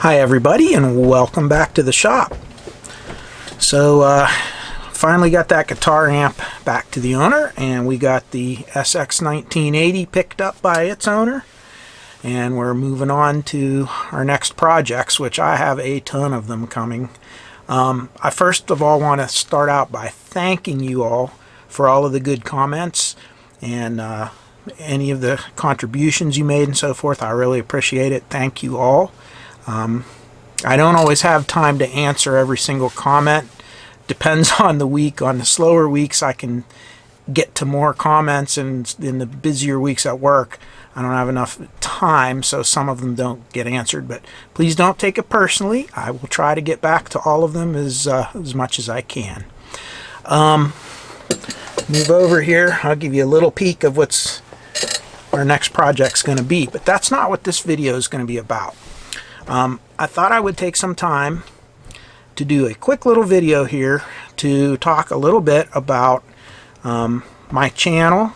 Hi everybody, and welcome back to the shop. So finally got that guitar amp back to the owner, and we got the SX1980 picked up by its owner, and we're moving on to our next projects, which I have a ton of them coming. I first of all want to start out by thanking you all for all of the good comments and any of the contributions you made and so forth. I really appreciate it. Thank you all. I don't always have time to answer every single comment. Depends on the week. On the slower weeks I can get to more comments, and in the busier weeks at work I don't have enough time, so some of them don't get answered. But please don't take it personally. I will try to get back to all of them as much as I can. Move over here. I'll give you a little peek of what's our next project's going to be, but that's not what this video is going to be about. I thought I would take some time to do a quick little video here to talk a little bit about my channel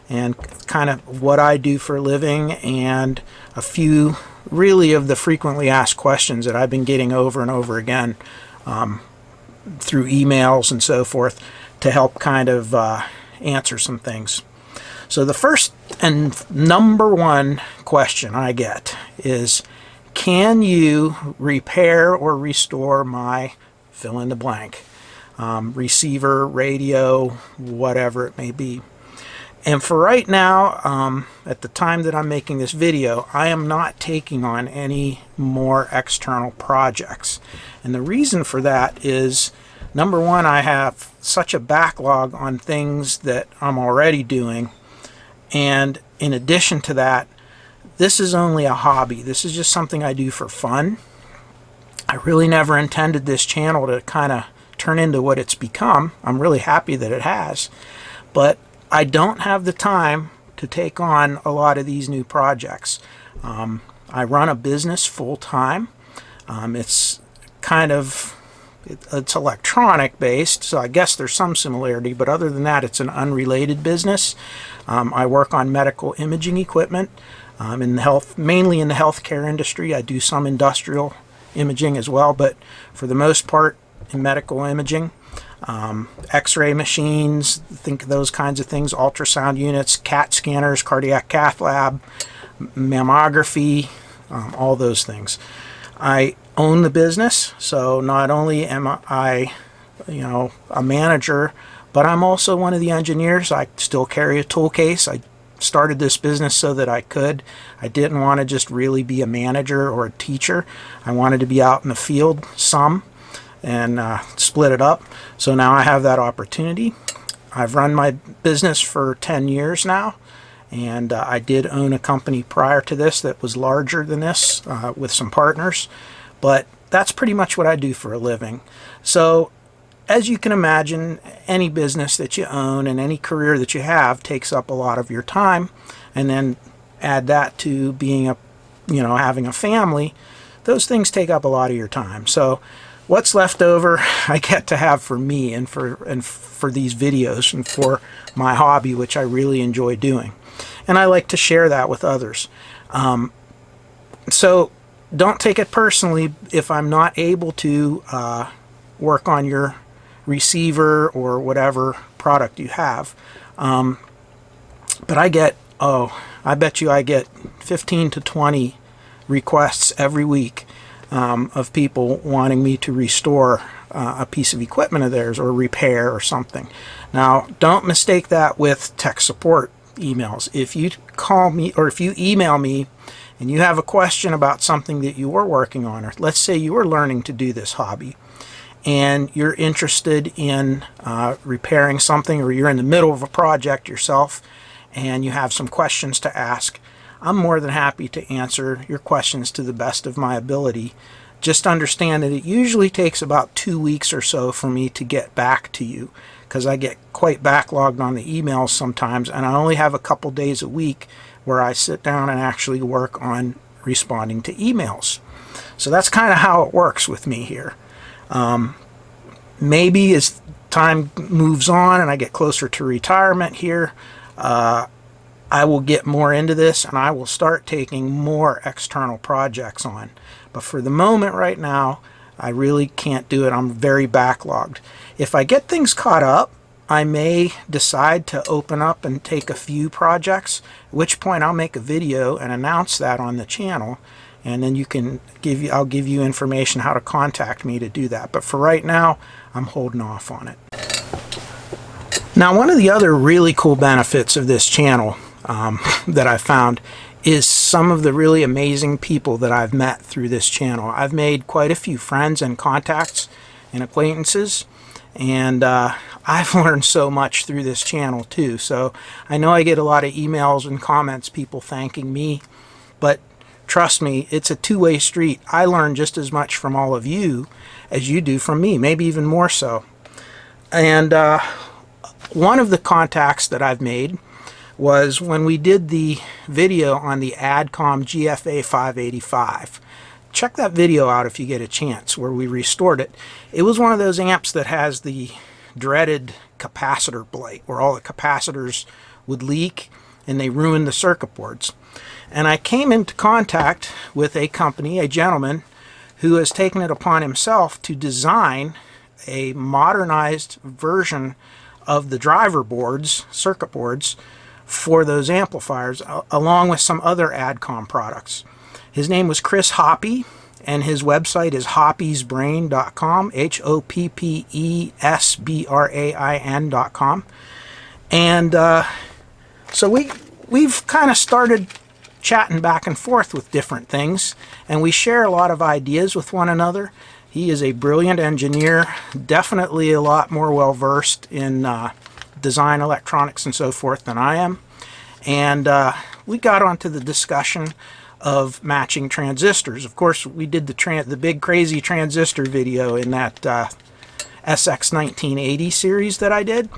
and kind of what I do for a living, and a few really of the frequently asked questions that I've been getting over and over again through emails and so forth, to help kind of answer some things. So the first and number one question I get is, can you repair or restore my fill in the blank receiver, radio, whatever it may be? And for right now, at the time that I'm making this video, I am not taking on any more external projects. And the reason for that is, number one, I have such a backlog on things that I'm already doing. And in addition to that, this is only a hobby. This is just something I do for fun. I really never intended this channel to kind of turn into what it's become. I'm really happy that it has. But I don't have the time to take on a lot of these new projects. I run a business full-time. It's kind of, it's electronic based, so I guess there's some similarity, but other than that, it's an unrelated business. I work on medical imaging equipment. In the mainly in the healthcare industry. I do some industrial imaging as well, but for the most part in medical imaging. X-ray machines, think of those kinds of things, ultrasound units, CAT scanners, cardiac cath lab, mammography, all those things. I own the business, so not only am I, a manager, but I'm also one of the engineers. I still carry a tool case. I started this business so that I could. I didn't want to just really be a manager or a teacher. I wanted to be out in the field some and split it up. So now I have that opportunity. I've run my business for 10 years now, and I did own a company prior to this that was larger than this with some partners, but that's pretty much what I do for a living. So as you can imagine, any business that you own and any career that you have takes up a lot of your time, and then add that to being having a family, those things take up a lot of your time. So what's left over I get to have for me and for these videos and for my hobby, which I really enjoy doing, and I like to share that with others. So don't take it personally if I'm not able to work on your receiver or whatever product you have. But I get, I bet you I get 15 to 20 requests every week of people wanting me to restore a piece of equipment of theirs or repair or something. Now, don't mistake that with tech support emails. If you call me or if you email me and you have a question about something that you are working on, or let's say you are learning to do this hobby, and you're interested in repairing something, or you're in the middle of a project yourself and you have some questions to ask, I'm more than happy to answer your questions to the best of my ability. Just understand that it usually takes about 2 weeks or so for me to get back to you, because I get quite backlogged on the emails sometimes, and I only have a couple days a week where I sit down and actually work on responding to emails. So that's kind of how it works with me here. Maybe as time moves on and I get closer to retirement here, I will get more into this, and I will start taking more external projects on. But for the moment right now, I really can't do it. I'm very backlogged. If I get things caught up, I may decide to open up and take a few projects, at which point I'll make a video and announce that on the channel, and then I'll give you information how to contact me to do that. But for right now, I'm holding off on it. Now, one of the other really cool benefits of this channel that I found is some of the really amazing people that I've met through this channel. I've made quite a few friends and contacts and acquaintances, and I've learned so much through this channel too. So I know I get a lot of emails and comments, people thanking me, but trust me, it's a two-way street. I learn just as much from all of you as you do from me, maybe even more so. And one of the contacts that I've made was when we did the video on the Adcom GFA 585. Check that video out if you get a chance, where we restored it. It was one of those amps that has the dreaded capacitor blight, where all the capacitors would leak and they ruined the circuit boards. And I came into contact with a company, a gentleman, who has taken it upon himself to design a modernized version of the driver boards, circuit boards, for those amplifiers, along with some other Adcom products. His name was Chris Hoppe, and his website is hoppesbrain.com, HOPPESBRAIN.com. And so we've kind of started chatting back and forth with different things, and we share a lot of ideas with one another. He is a brilliant engineer, definitely a lot more well-versed in design, electronics, and so forth than I am. And we got onto the discussion of matching transistors. Of course, we did the big crazy transistor video in that SX 1980 series that I did.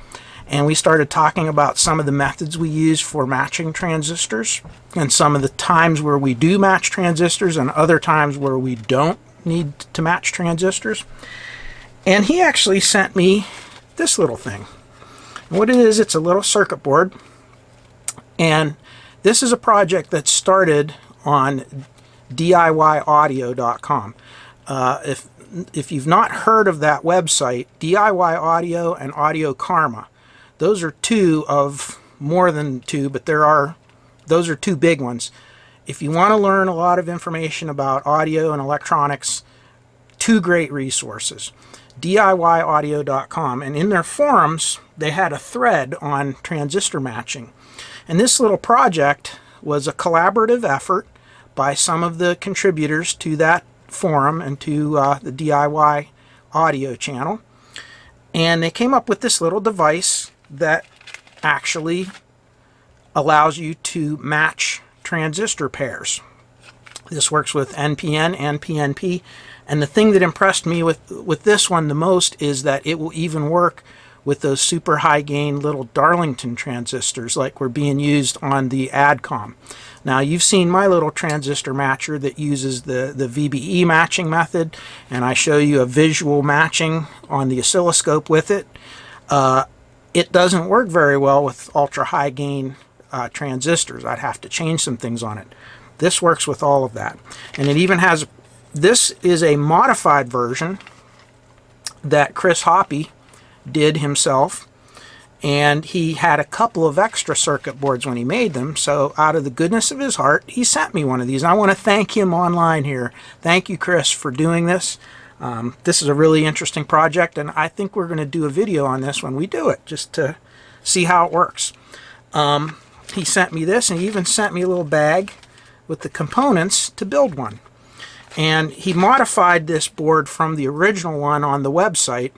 And we started talking about some of the methods we use for matching transistors, and some of the times where we do match transistors and other times where we don't need to match transistors. And he actually sent me this little thing. And what it is, it's a little circuit board, and this is a project that started on DIYaudio.com. If you've not heard of that website, DIY Audio and Audio Karma, those are two of more than two, but those are two big ones. If you want to learn a lot of information about audio and electronics, two great resources. DIYaudio.com, and in their forums they had a thread on transistor matching. And this little project was a collaborative effort by some of the contributors to that forum and to the DIY audio channel. And they came up with this little device that actually allows you to match transistor pairs. This works with NPN and PNP. And the thing that impressed me with this one the most is that it will even work with those super high gain little Darlington transistors like were being used on the Adcom. Now, you've seen my little transistor matcher that uses the VBE matching method, and I show you a visual matching on the oscilloscope with it. It doesn't work very well with ultra high gain transistors. I'd have to change some things on it. This works with all of that. And it even has, this is a modified version that Chris Hoppe did himself, and he had a couple of extra circuit boards when he made them, so out of the goodness of his heart he sent me one of these. I want to thank him online here. Thank you, Chris, for doing this. This is a really interesting project, and I think we're going to do a video on this when we do it, just to see how it works. He sent me this, and he even sent me a little bag with the components to build one. And he modified this board from the original one on the website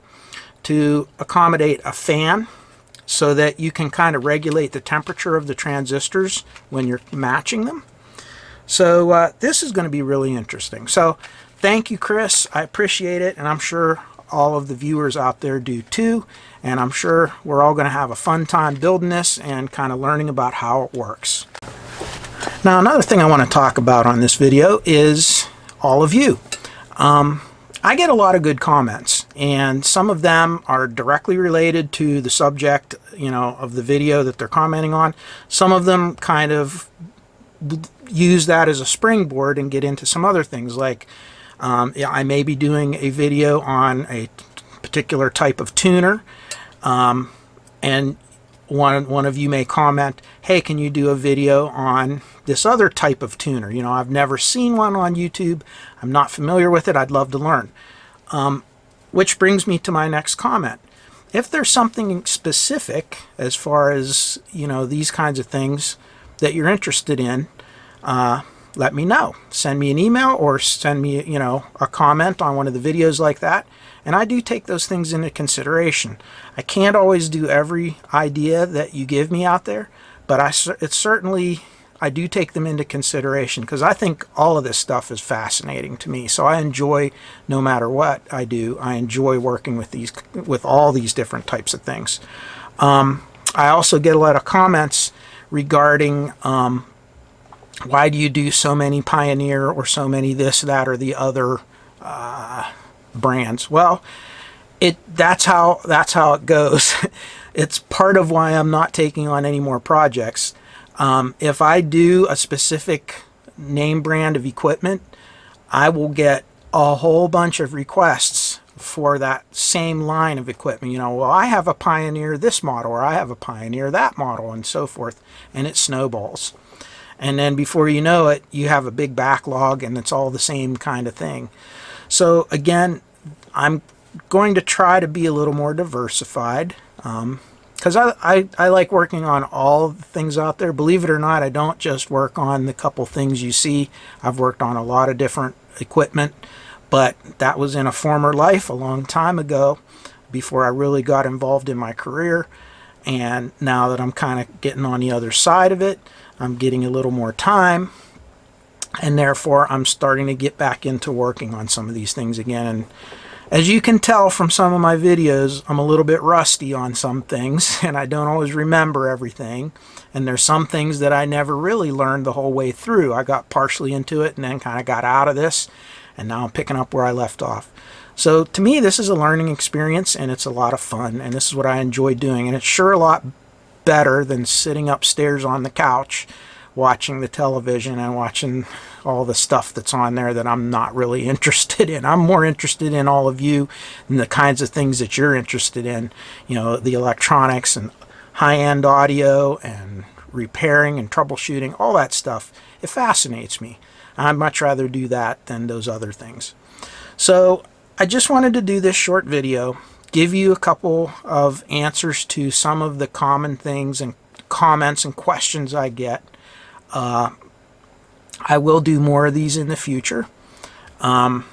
to accommodate a fan, so that you can kind of regulate the temperature of the transistors when you're matching them. So this is going to be really interesting. So thank you, Chris. I appreciate it, and I'm sure all of the viewers out there do too. And I'm sure we're all going to have a fun time building this and kind of learning about how it works. Now, another thing I want to talk about on this video is all of you. I get a lot of good comments, and some of them are directly related to the subject, of the video that they're commenting on. Some of them kind of use that as a springboard and get into some other things, like I may be doing a video on a particular type of tuner, and one of you may comment, hey, can you do a video on this other type of tuner? I've never seen one on YouTube. I'm not familiar with it. I'd love to learn. Which brings me to my next comment. If there's something specific as far as, these kinds of things that you're interested in, let me know. Send me an email or send me, a comment on one of the videos like that. And I do take those things into consideration. I can't always do every idea that you give me out there, but I do take them into consideration, because I think all of this stuff is fascinating to me. So I enjoy, no matter what I do, I enjoy working with all these different types of things. I also get a lot of comments regarding why do you do so many Pioneer or so many this, that, or the other brands. Well, that's how it goes. It's part of why I'm not taking on any more projects. If I do a specific name brand of equipment, I will get a whole bunch of requests for that same line of equipment. Well, I have a Pioneer this model, or I have a Pioneer that model, and so forth, and it snowballs. And then before you know it, you have a big backlog, and it's all the same kind of thing. So again, I'm going to try to be a little more diversified, because I like working on all the things out there. Believe it or not, I don't just work on the couple things you see. I've worked on a lot of different equipment, but that was in a former life a long time ago, before I really got involved in my career. And now that I'm kind of getting on the other side of it, I'm getting a little more time, and therefore I'm starting to get back into working on some of these things again. And as you can tell from some of my videos, I'm a little bit rusty on some things, and I don't always remember everything. And there's some things that I never really learned the whole way through. I got partially into it and then kind of got out of this, and now I'm picking up where I left off. So to me, this is a learning experience, and it's a lot of fun, and this is what I enjoy doing. And it's sure a lot better than sitting upstairs on the couch watching the television and watching all the stuff that's on there that I'm not really interested in. I'm more interested in all of you and the kinds of things that you're interested in, the electronics and high-end audio and repairing and troubleshooting, all that stuff. It fascinates me. I'd much rather do that than those other things. So I just wanted to do this short video, give you a couple of answers to some of the common things and comments and questions I get. I will do more of these in the future. One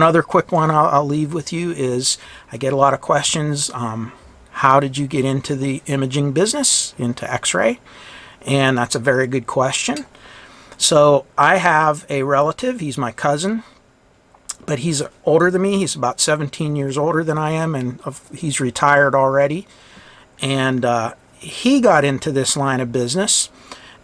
other quick one I'll leave with you is I get a lot of questions. How did you get into the imaging business, into X-ray? And that's a very good question. So I have a relative. He's my cousin, but he's older than me. He's about 17 years older than I am, and he's retired already. And he got into this line of business.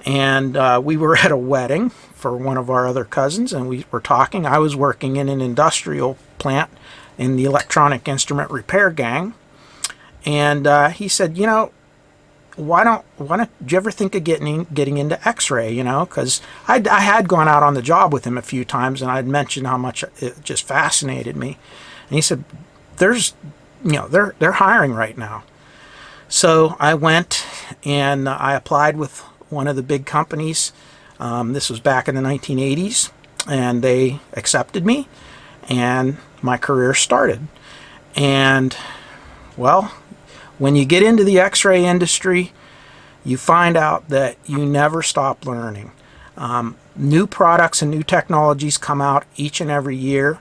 And we were at a wedding for one of our other cousins, and we were talking. I was working in an industrial plant in the electronic instrument repair gang. And he said, why don't you ever think of getting into X-ray, because I had gone out on the job with him a few times, and I'd mentioned how much it just fascinated me. And he said, they're hiring right now. So I went and I applied with one of the big companies. This was back in the 1980s, and they accepted me, and my career started. And well, when you get into the X-ray industry, you find out that you never stop learning. New products and new technologies come out each and every year.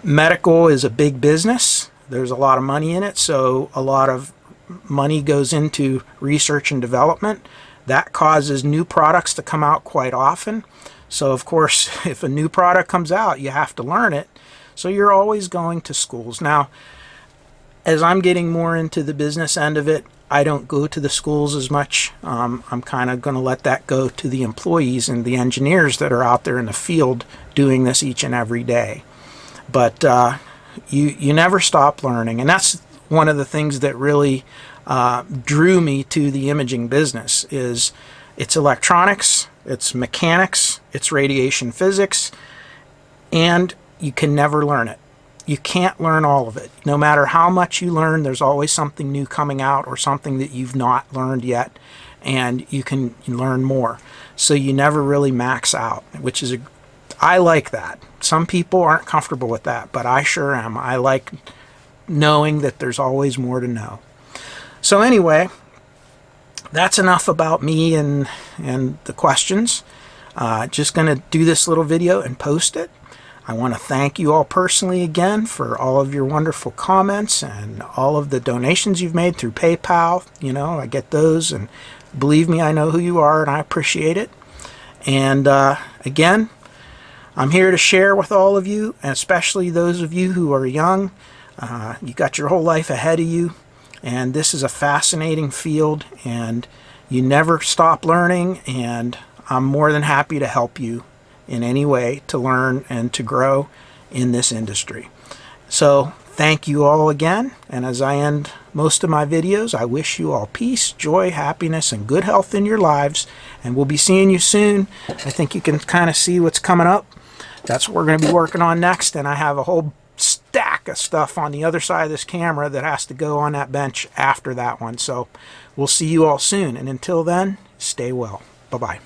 Medical is a big business. There's a lot of money in it, so a lot of money goes into research and development. That causes new products to come out quite often. So of course, if a new product comes out, you have to learn it. So you're always going to schools. Now, as I'm getting more into the business end of it, I don't go to the schools as much. I'm kind of going to let that go to the employees and the engineers that are out there in the field doing this each and every day. But you never stop learning, and that's one of the things that really drew me to the imaging business. Is it's electronics, it's mechanics, it's radiation physics, and you can never learn it. You can't learn all of it. No matter how much you learn, there's always something new coming out or something that you've not learned yet, and you can learn more. So you never really max out, which is I like that. Some people aren't comfortable with that, but I sure am. I like knowing that there's always more to know. So anyway, that's enough about me and the questions. Just going to do this little video and post it. I want to thank you all personally again for all of your wonderful comments and all of the donations you've made through PayPal. You know, I get those, and believe me, I know who you are, and I appreciate it. And again, I'm here to share with all of you, and especially those of you who are young. You got your whole life ahead of you, and this is a fascinating field, and you never stop learning, and I'm more than happy to help you in any way to learn and to grow in this industry. So thank you all again, and as I end most of my videos, I wish you all peace, joy, happiness, and good health in your lives, and we'll be seeing you soon. I think you can kind of see what's coming up. That's what we're going to be working on next, and I have a whole stack of stuff on the other side of this camera that has to go on that bench after that one. So we'll see you all soon, and until then, stay well. Bye-bye.